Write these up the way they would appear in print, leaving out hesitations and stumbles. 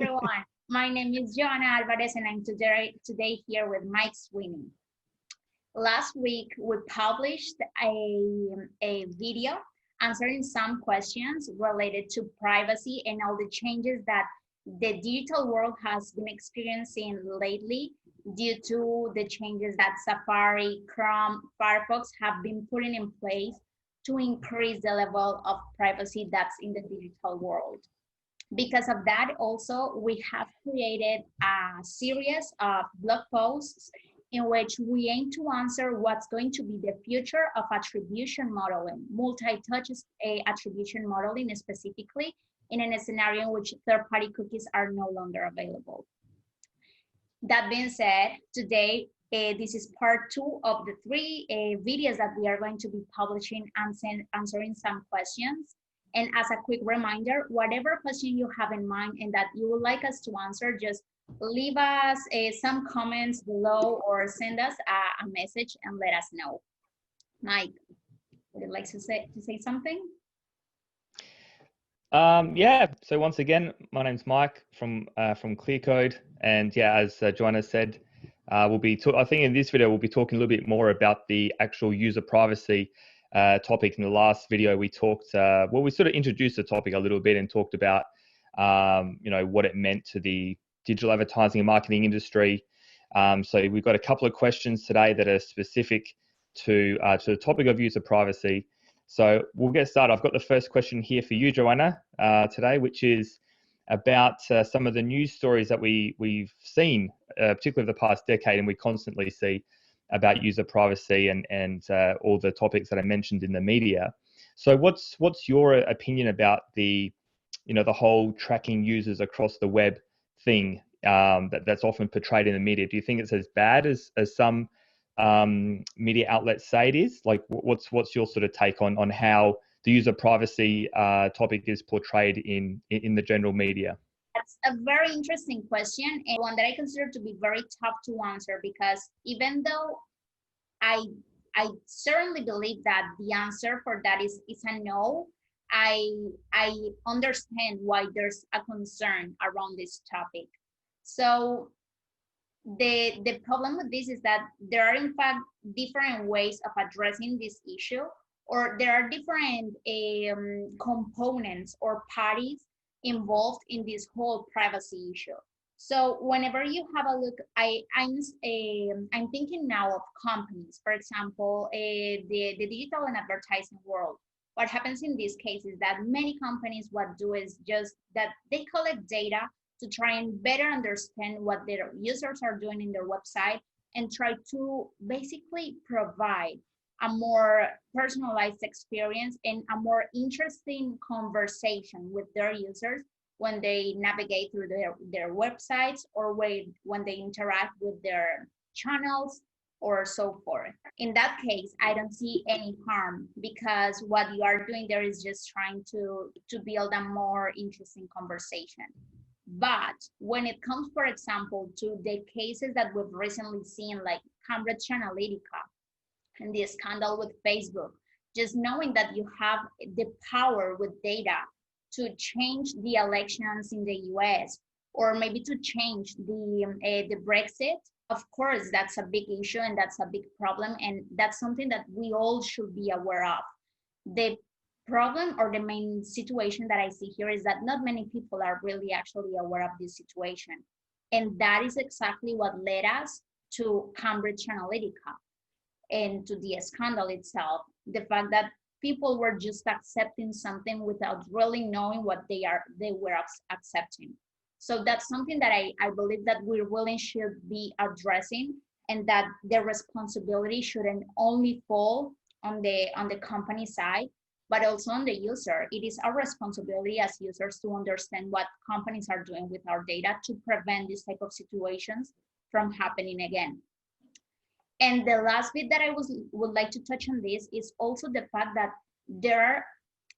everyone. My name is Johanna Álvarez, and I'm today here with Mike Sweeney. Last week, we published a video answering some questions related to privacy and all the changes that the digital world has been experiencing lately due to the changes that Safari, Chrome, Firefox have been putting in place to increase the level of privacy that's in the digital world. Because of that, also, we have created a series of blog posts in which we aim to answer what's going to be the future of attribution modeling, multi-touch attribution modeling specifically, in a scenario in which third-party cookies are no longer available. That being said, today, this is part 2 of the 3 videos that we are going to be publishing and answering some questions. And as a quick reminder, whatever question you have in mind and that you would like us to answer, just leave us some comments below or send us a message and let us know. Mike, would you like to say something? Yeah, so once again, my name's Mike from ClearCode, and yeah, as Johanna said, I think in this video we'll be talking a little bit more about the actual user privacy topic. In the last video we talked, well, we sort of introduced the topic a little bit and talked about what it meant to the digital advertising and marketing industry. So we've got a couple of questions today that are specific to the topic of user privacy. So we'll get started. I've got the first question here for you, Johanna, today, which is about some of the news stories that we've seen, particularly over the past decade, and we constantly see about user privacy and all the topics that I mentioned in the media. So what's your opinion about the whole tracking users across the web thing that's often portrayed in the media? Do you think it's as bad as some media outlets say it is? Like, what's your sort of take on how the user privacy topic is portrayed in the general media? That's a very interesting question, and one that I consider to be very tough to answer, because even though I certainly believe that the answer for that is a no, I understand why there's a concern around this topic. So the problem with this is that there are in fact different ways of addressing this issue, or there are different components or parties involved in this whole privacy issue. So whenever you have a look, I'm thinking now of companies, for example, the digital and advertising world. What happens in this case is that many companies, what do is just that they collect data to try and better understand what their users are doing in their website and try to basically provide a more personalized experience and a more interesting conversation with their users when they navigate through their websites, or when they interact with their channels or so forth. In that case, I don't see any harm, because what you are doing there is just trying to build a more interesting conversation. But when it comes, for example, to the cases that we've recently seen, like Cambridge Analytica and the scandal with Facebook, just knowing that you have the power with data to change the elections in the US, or maybe to change the Brexit, of course, that's a big issue and that's a big problem. And that's something that we all should be aware of. The problem, or the main situation that I see here, is that not many people are really actually aware of this situation. And that is exactly what led us to Cambridge Analytica and to the scandal itself. The fact that people were just accepting something without really knowing what they were accepting. So that's something that I believe that we really should be addressing, and that the responsibility shouldn't only fall on the company side, but also on the user. It is our responsibility as users to understand what companies are doing with our data to prevent this type of situations from happening again. And the last bit that I would like to touch on this is also the fact that there are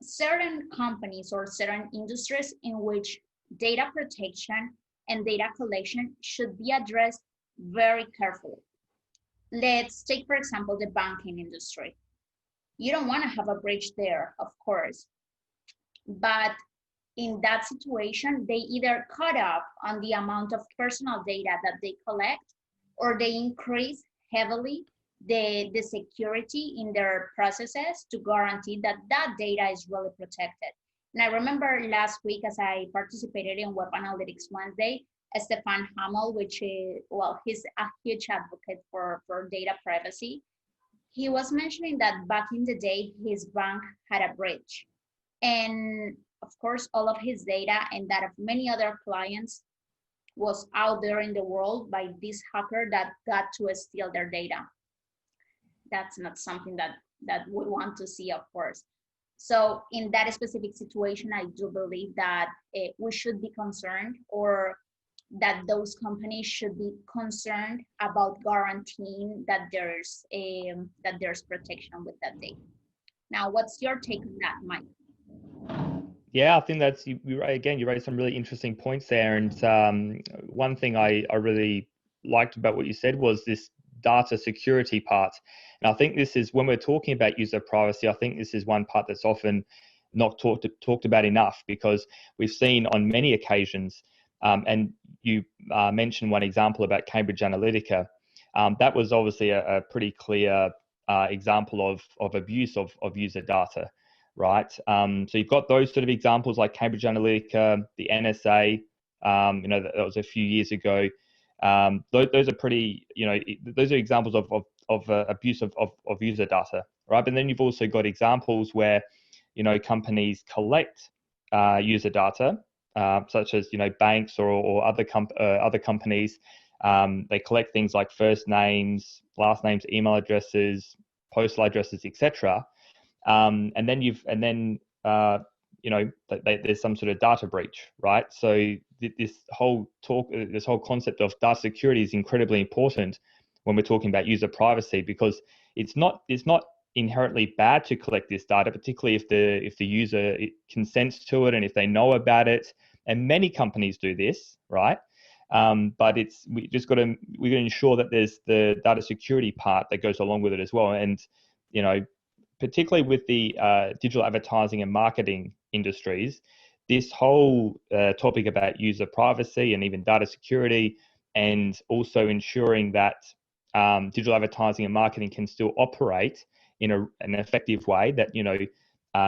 certain companies or certain industries in which data protection and data collection should be addressed very carefully. Let's take, for example, the banking industry. You don't want to have a breach there, of course, but in that situation, they either cut off on the amount of personal data that they collect, or they increase heavily the security in their processes to guarantee that that data is really protected. And I remember last week, as I participated in Web Analytics Wednesday, Stefan Hamel, which is, well, he's a huge advocate for data privacy. He was mentioning that back in the day, his bank had a breach. And of course, all of his data and that of many other clients was out there in the world by this hacker that got to steal their data. That's not something that we want to see, of course. So in that specific situation, I do believe that we should be concerned, or that those companies should be concerned about guaranteeing that there's protection with that data. Now, what's your take on that, Mike? Yeah, I think that's, you raised some really interesting points there. And one thing I really liked about what you said was this data security part. And I think this is, when we're talking about user privacy, I think this is one part that's often not talked about enough, because we've seen on many occasions, and you mentioned one example about Cambridge Analytica. That was obviously a pretty clear example of abuse of user data, right? So you've got those sort of examples like Cambridge Analytica, the NSA, that was a few years ago. Those are pretty, those are examples of abuse of user data, right? But then you've also got examples where, companies collect user data, such as, banks or other companies. They collect things like first names, last names, email addresses, postal addresses, etc. And then there's some sort of data breach, right? So this whole concept of data security is incredibly important when we're talking about user privacy, because it's not inherently bad to collect this data, particularly if the user consents to it and if they know about it. And many companies do this, right? But we got to ensure that there's the data security part that goes along with it as well. And particularly with the digital advertising and marketing industries, this whole topic about user privacy and even data security, and also ensuring that digital advertising and marketing can still operate in an effective way, that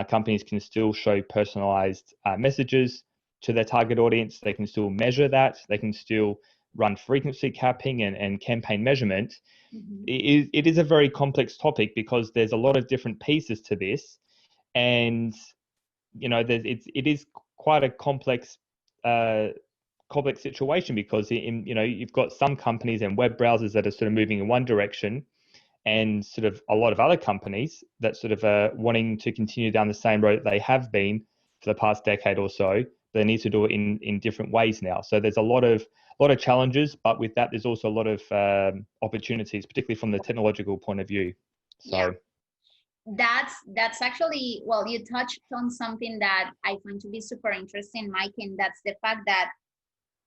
companies can still show personalized messages to their target audience. They can still measure that. They can still run frequency capping and campaign measurement. Mm-hmm. It is a very complex topic, because there's a lot of different pieces to this, and it is quite a complex situation, because you've got some companies and web browsers that are sort of moving in one direction, and sort of a lot of other companies that sort of are wanting to continue down the same road that they have been for the past decade or so. They need to do it in different ways now. So there's a lot of challenges, but with that, there's also a lot of opportunities, particularly from the technological point of view. So yeah. That's actually, well, you touched on something that I find to be super interesting, Mike, and that's the fact that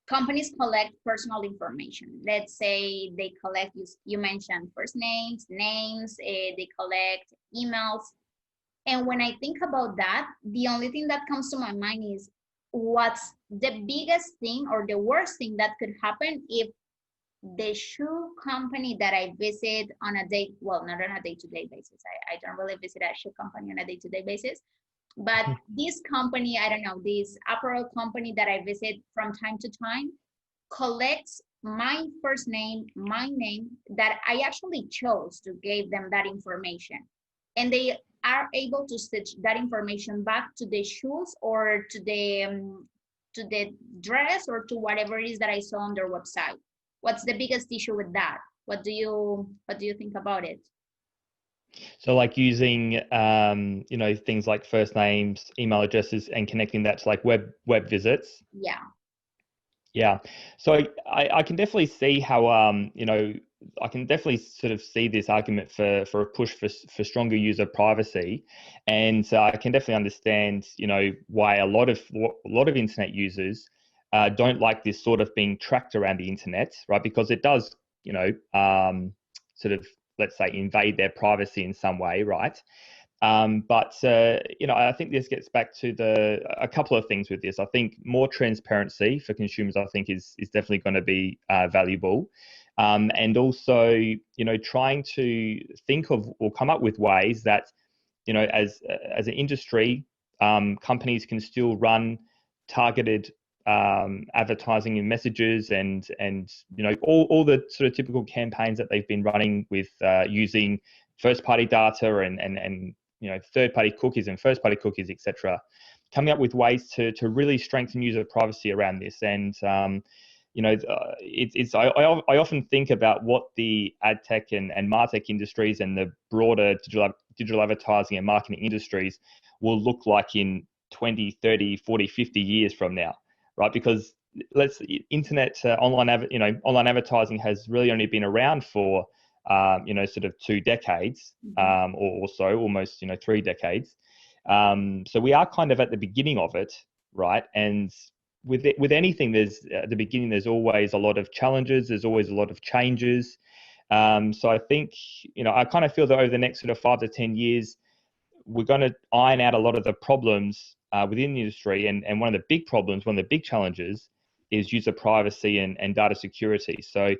companies collect personal information. Let's say they collect, you mentioned first names, they collect emails. And when I think about that, the only thing that comes to my mind is, what's the biggest thing or the worst thing that could happen if the shoe company that I visit on a day, well, not on a day-to-day basis. I don't really visit a shoe company on a day-to-day basis, but this company, I don't know, this apparel company that I visit from time to time collects my first name, my name, that I actually chose to give them that information. And they are able to stitch that information back to the shoes or to the dress or to whatever it is that I saw on their website. What's the biggest issue with that? What do you think about it? So like using things like first names, email addresses, and connecting that to like web visits. Yeah. So I can definitely see how I can definitely sort of see this argument for a push for stronger user privacy, and I can definitely understand why a lot of internet users don't like this sort of being tracked around the internet, right? Because it does sort of, let's say, invade their privacy in some way, right? I think this gets back to a couple of things with this. I think more transparency for consumers, I think, is definitely going to be valuable. And also, trying to think of or come up with ways that, as an industry, companies can still run targeted advertising and messages and all the sort of typical campaigns that they've been running with using first-party data and third-party cookies and first-party cookies, etc. Coming up with ways to really strengthen user privacy around this. And I often think about what the AdTech and MarTech industries and the broader digital advertising and marketing industries will look like in 20, 30, 40, 50 years from now, right? Because internet online advertising has really only been around for sort of 2 decades or so, almost 3 decades. So we are kind of at the beginning of it, right? And with anything, there's at the beginning, there's always a lot of challenges. There's always a lot of changes. So I think, I kind of feel that over the next sort of 5 to 10 years, we're going to iron out a lot of the problems within the industry. And one of the big problems, one of the big challenges is user privacy and data security. So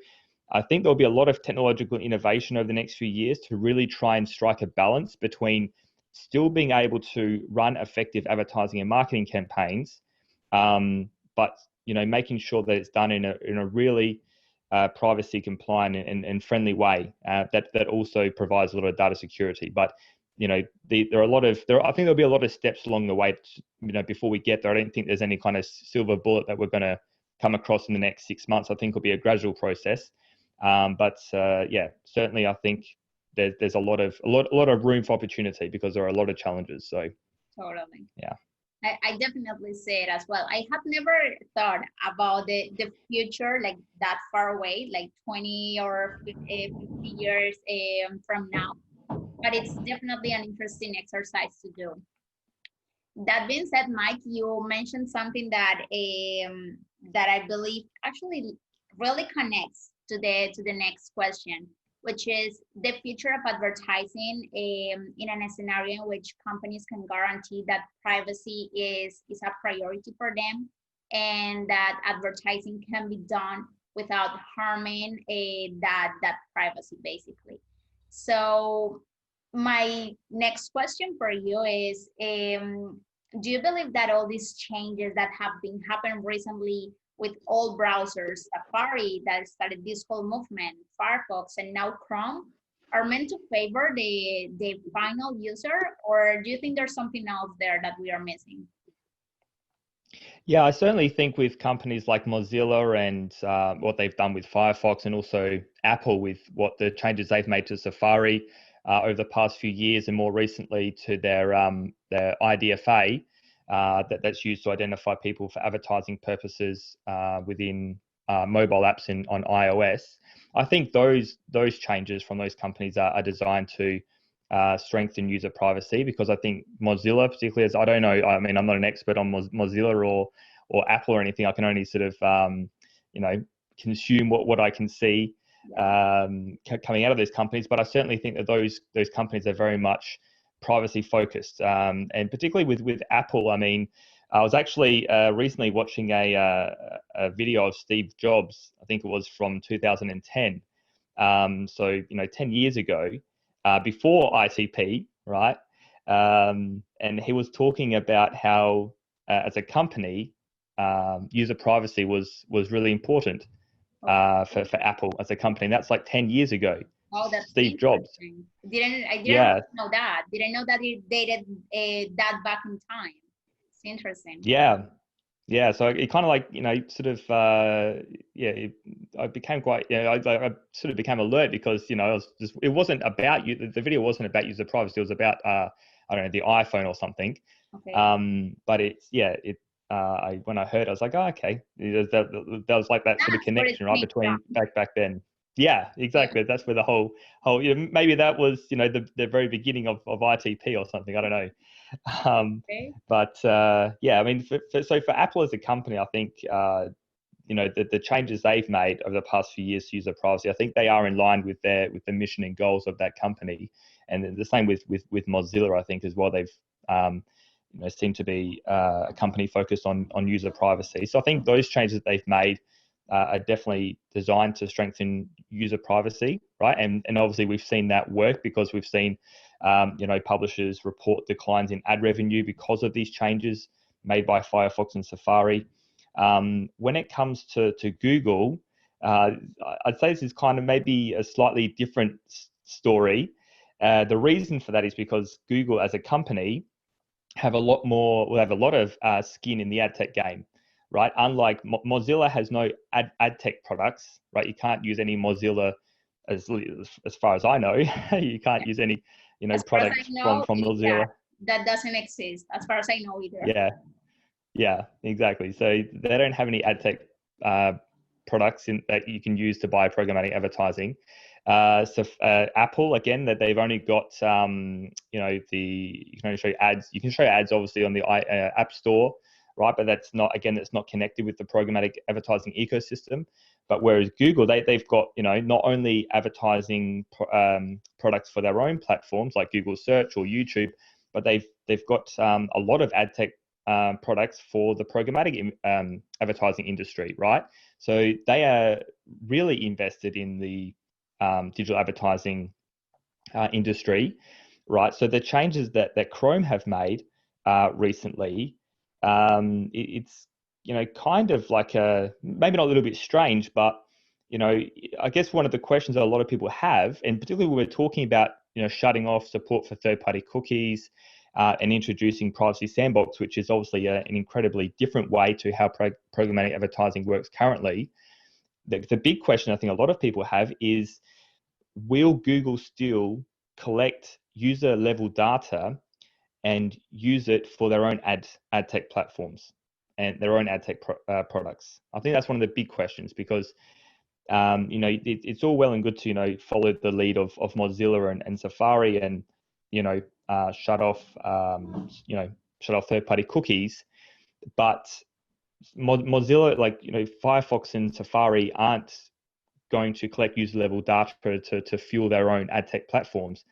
I think there'll be a lot of technological innovation over the next few years to really try and strike a balance between still being able to run effective advertising and marketing campaigns, but making sure that it's done in a really privacy compliant and friendly way that also provides a lot of data security. But I think there'll be a lot of steps along the way, before we get there. I don't think there's any kind of silver bullet that we're going to come across in the next 6 months. I think it'll be a gradual process. Certainly I think there's a lot of room for opportunity because there are a lot of challenges. So totally. Yeah. I definitely say it as well. I have never thought about the future like that far away, like 20 or 50 years from now. But it's definitely an interesting exercise to do. That being said, Mike, you mentioned something that that I believe actually really connects to the next question, which is the future of advertising in a scenario in which companies can guarantee that privacy is a priority for them, and that advertising can be done without harming that privacy, basically. So my next question for you is, do you believe that all these changes that have been happening recently with all browsers, Safari that started this whole movement, Firefox, and now Chrome, are meant to favor the final user, or do you think there's something else there that we are missing? Yeah, I certainly think with companies like Mozilla and what they've done with Firefox, and also Apple with what the changes they've made to Safari over the past few years, and more recently to their IDFA, that's used to identify people for advertising purposes within mobile apps on iOS. I think those changes from those companies are designed to strengthen user privacy, because I think Mozilla, particularly, as I don't know, I mean, I'm not an expert on Mozilla or Apple or anything. I can only sort of consume what I can see coming out of those companies. But I certainly think that those companies are very much privacy focused, and particularly with Apple. I mean, I was actually recently watching a video of Steve Jobs. I think it was from 2010. So 10 years ago, before ITP, right? And he was talking about how, as a company, user privacy was really important for Apple as a company. And that's like 10 years ago. Oh, that's Steve Jobs. I didn't know that. Didn't know that it dated that back in time. It's interesting. Yeah. So it kind of like, sort of, I became quite, I sort of became alert, because, it wasn't about you. The video wasn't about user privacy. It was about, I don't know, the iPhone or something. Okay. But when I heard, I was like, oh, okay. That was like that sort of connection, right, between back then. Yeah, exactly. Yeah. That's where the whole, maybe that was, the very beginning of ITP or something. I don't know. Okay. But I mean, so for Apple as a company, I think, the changes they've made over the past few years to user privacy, I think they are in line with the mission and goals of that company. And the same with Mozilla, I think, as well. They've seem to be a company focused on user privacy. So I think those changes that they've made are definitely designed to strengthen user privacy, right? And obviously we've seen that work, because we've seen publishers report declines in ad revenue because of these changes made by Firefox and Safari. When it comes to Google, I'd say this is kind of maybe a slightly different story. The reason for that is because Google as a company have a lot of skin in the ad tech game, right? Unlike Mozilla has no ad tech products, right? You can't use any Mozilla, as far as I know, you can't use any products from Mozilla. That doesn't exist as far as I know either. Yeah, exactly. So they don't have any ad tech products that you can use to buy programmatic advertising. So Apple, again, that they've only got you can only show ads. You can show ads obviously on the App Store, right? But that's not connected with the programmatic advertising ecosystem. But whereas Google, they've got not only advertising products for their own platforms like Google Search or YouTube, but they've got a lot of ad tech products for the programmatic advertising industry, right? So they are really invested in the digital advertising industry, right? So the changes that Chrome have made recently, it's kind of like maybe not a little bit strange, but I guess one of the questions that a lot of people have, and particularly when we're talking about shutting off support for third-party cookies and introducing Privacy Sandbox, which is obviously an incredibly different way to how programmatic advertising works currently. The big question I think a lot of people have is, will Google still collect user level data and use it for their own ad tech platforms and their own ad tech products? I think that's one of the big questions, because it's all well and good to follow the lead of Mozilla and Safari and shut off third-party cookies, but Mozilla, Firefox and Safari aren't going to collect user level data to fuel their own ad tech platforms.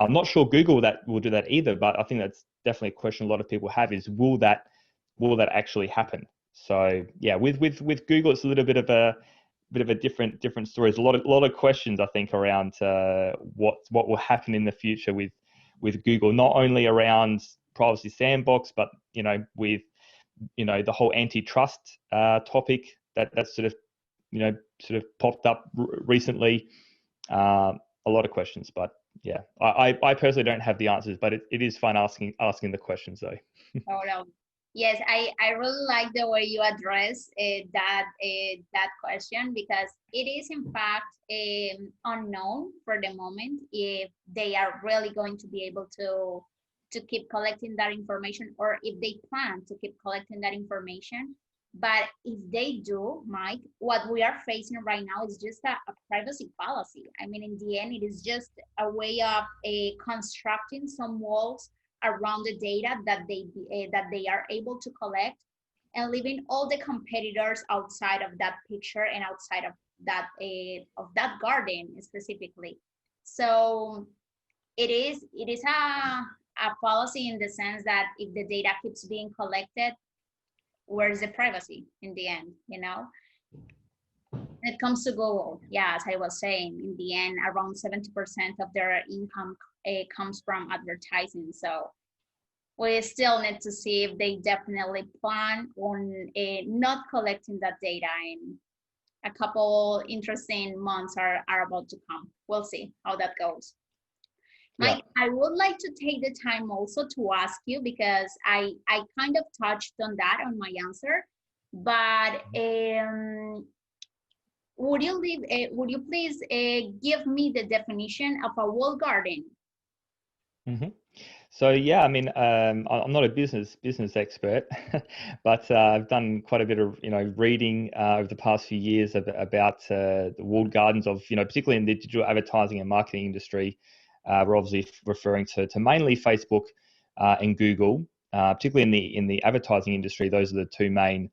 I'm not sure Google will do that either, but I think that's definitely a question a lot of people have, is will that actually happen? So yeah, with Google, it's a little bit of a different story. There's a lot of questions, I think, around what will happen in the future with Google, not only around Privacy Sandbox, but with the whole antitrust topic that's sort of popped up recently. A lot of questions, but yeah, I personally don't have the answers, but it is fun asking the questions though. Oh no. Yes, I really like the way you address that question, because it is in fact unknown for the moment if they are really going to be able to keep collecting that information, or if they plan to keep collecting that information. But if they do, Mike, what we are facing right now is just a privacy fallacy. I mean, in the end, it is just a way of constructing some walls around the data that they are able to collect, and leaving all the competitors outside of that picture and outside of that garden specifically. So it is a policy in the sense that if the data keeps being collected, where's the privacy in the end? When it comes to Google, yeah, as I was saying, in the end, around 70% of their income comes from advertising. So we still need to see if they definitely plan on not collecting that data, and a couple interesting months are about to come. We'll see how that goes. Mike, I would like to take the time also to ask you, because I kind of touched on that on my answer, but would you please give me the definition of a walled garden? Mm-hmm. So yeah, I mean, I'm not a business expert, but I've done quite a bit of reading over the past few years about the walled gardens of particularly in the digital advertising and marketing industry. We're obviously referring to mainly Facebook and Google, particularly in the advertising industry. Those are the two main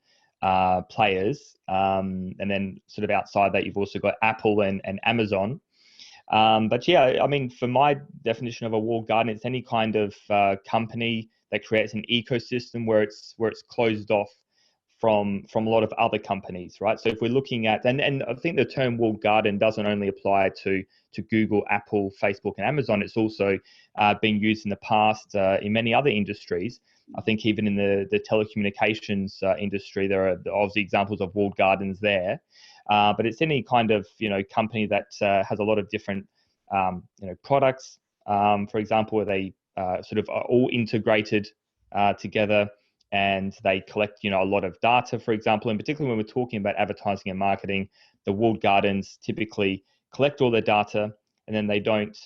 players, and then sort of outside that, you've also got Apple and Amazon. But yeah, I mean, for my definition of a walled garden, it's any kind of company that creates an ecosystem where it's closed off from a lot of other companies, right? So if we're looking at, and I think the term walled garden doesn't only apply to Google, Apple, Facebook, and Amazon. It's also been used in the past in many other industries. I think even in the telecommunications industry, there are obviously examples of walled gardens there. But it's any kind of company that has a lot of different products, for example, where they sort of are all integrated together, and they collect a lot of data, for example. And particularly when we're talking about advertising and marketing, the walled gardens typically collect all their data, and then they don't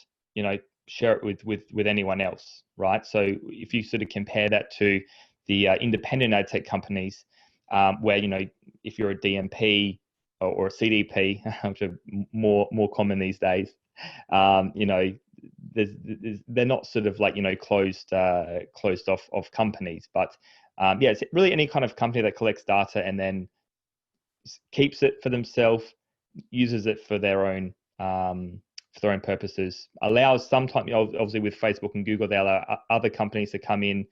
share it with anyone else, right? So if you sort of compare that to the independent ad tech companies, where if you're a DMP or a CDP, which are more common these days, they're not sort of like closed off companies, but yeah, it's really any kind of company that collects data and then keeps it for themselves, uses it for their own purposes. Allows sometimes, obviously with Facebook and Google, they allow other companies to come in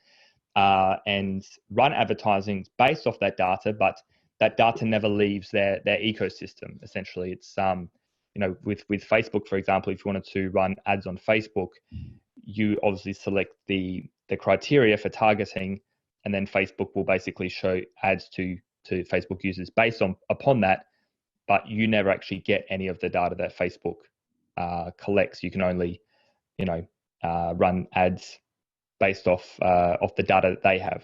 and run advertising based off that data, but that data never leaves their ecosystem. Essentially, it's with Facebook, for example, if you wanted to run ads on Facebook, you obviously select the criteria for targeting, and then Facebook will basically show ads to Facebook users based upon that, but you never actually get any of the data that Facebook collects. You can only run ads based off the data that they have.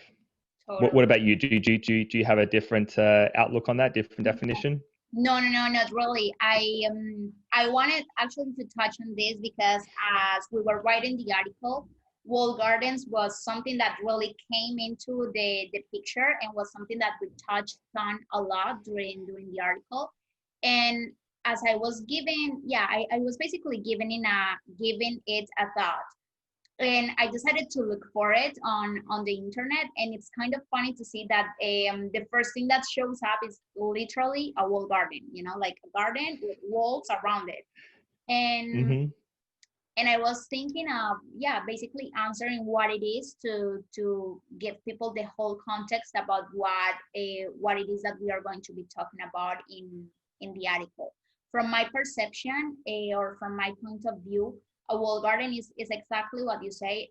Totally. What about you? Do you have a different outlook on that, different definition? No, not really. I wanted actually to touch on this because as we were writing the article, walled gardens was something that really came into the picture and was something that we touched on a lot during the article. And as I was giving, I was basically giving it a thought. And I decided to look for it on the internet, and it's kind of funny to see that the first thing that shows up is literally a walled garden, like a garden with walls around it. And and I was thinking of basically answering what it is to give people the whole context about what it is that we are going to be talking about in the article. From my perception or from my point of view, a walled garden is exactly what you say.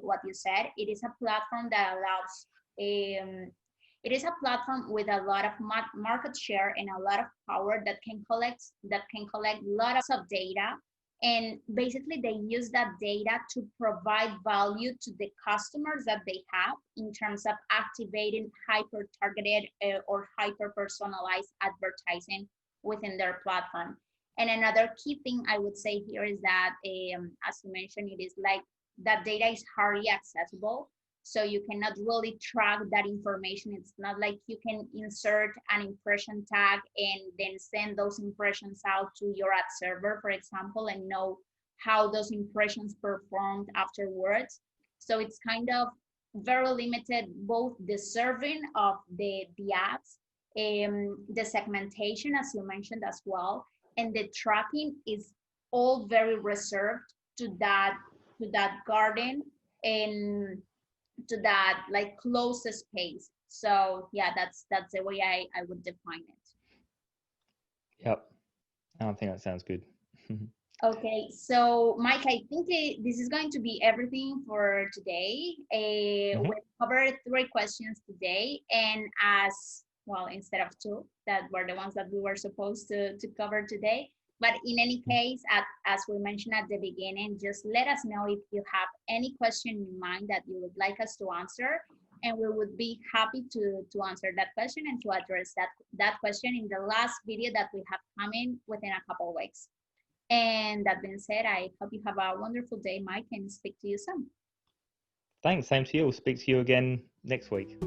What you said. It is a platform that allows. It is a platform with a lot of market share and a lot of power that can collect lots of data, and basically they use that data to provide value to the customers that they have in terms of activating hyper-targeted or hyper-personalized advertising within their platform. And another key thing I would say here is that, as you mentioned, it is like that data is hardly accessible. So you cannot really track that information. It's not like you can insert an impression tag and then send those impressions out to your ad server, for example, and know how those impressions performed afterwards. So it's kind of very limited, both the serving of the ads, the segmentation, as you mentioned as well, and the tracking is all very reserved to that garden and to that like closest space. So yeah, that's the way I would define it. Yep, I think that sounds good. Okay, so Mike, I think this is going to be everything for today. We covered 3 questions today, and as well, instead of 2, that were the ones that we were supposed to cover today. But in any case, as we mentioned at the beginning, just let us know if you have any question in mind that you would like us to answer, and we would be happy to answer that question and to address that question in the last video that we have coming within a couple of weeks. And that being said, I hope you have a wonderful day, Mike, and speak to you soon. Thanks, same to you. We'll speak to you again next week.